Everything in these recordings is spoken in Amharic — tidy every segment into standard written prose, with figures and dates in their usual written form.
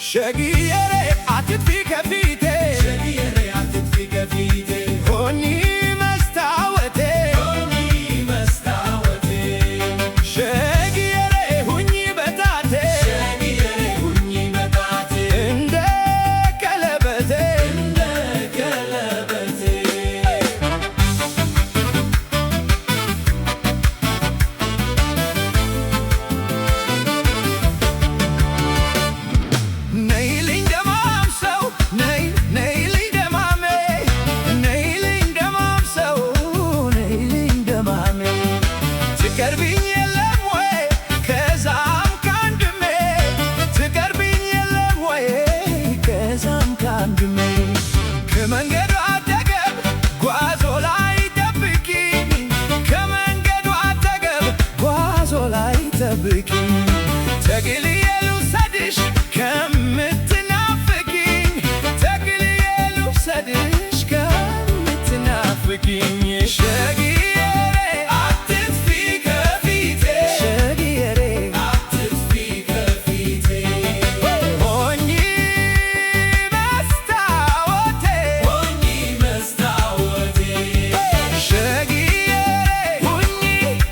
ሸግየሬ አትጥፊ ከፊቴ ሸግየሬ አትጥፊ ከፊቴ ሆኚ መስታወቴ ሆኚ መስታወቴ ሸግየሬ ሁኚ በጣቴ ሸግየሬ ሁኚ በጣቴ እንደ ቀለበቴ እንደ ቀለበቴ ነይልኝ ደማም ሰው ነይልኝ ደማሜ ነይልኝ ደማም ሰው ነይልኝ ደማሜ ትቀርቢኝ የለም ወይ ከዛም ካንድሜ ትቀርቢኝ የለም ወይ ከዛም ካንድሜ ከመንገዱ አጠገብ ጓዞ ላይ ጠብቂኝ ከመንገዱ አጠገብ ጓዞ ላይ ጠብቂኝ ተግልዬ ልውሰድሽ ከምትናፍቂኝ ተግልዬ ልውሰድሽ ከምትናፍቂኝ ሸግየሬ አትጥፊ ከፊቴ ሸግየሬ አትጥፊ ከፊቴ ሆኚ መስታወቴ ሆኚ መስታወቴ ሸግየሬ ሁኚ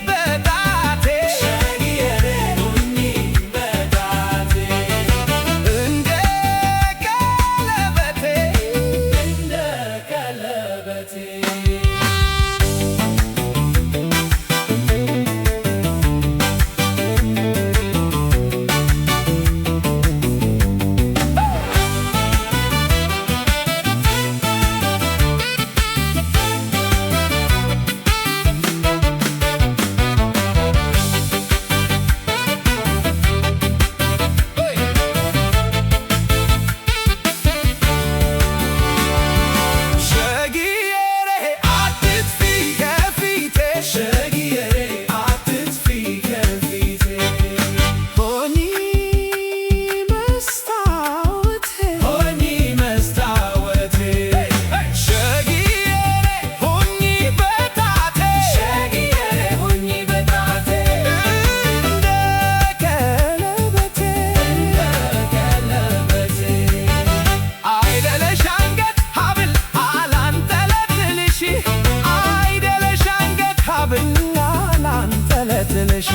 በጣቴ ሸግየሬ ሁኚ በጣቴ እንደ ቀለበቴ እንደ ቀለበቴ ሸግየሬ አትጥፊ ከፊቴ ሸግየሬ አትጥፊ ከፊቴ ሆኚ መስታወቴ ሆኚ መስታወቴ ሸግየሬ ሁኚ በጣቴ ሸግየሬ ሁኚ በጣቴ እንደ ቀለበቴ እንደ ቀለበቴ አይደለሽ አንገት ሀብል አላንጠለጥልሽ አይደለሽ አንገት ሀብል አላንጠለጥልሽ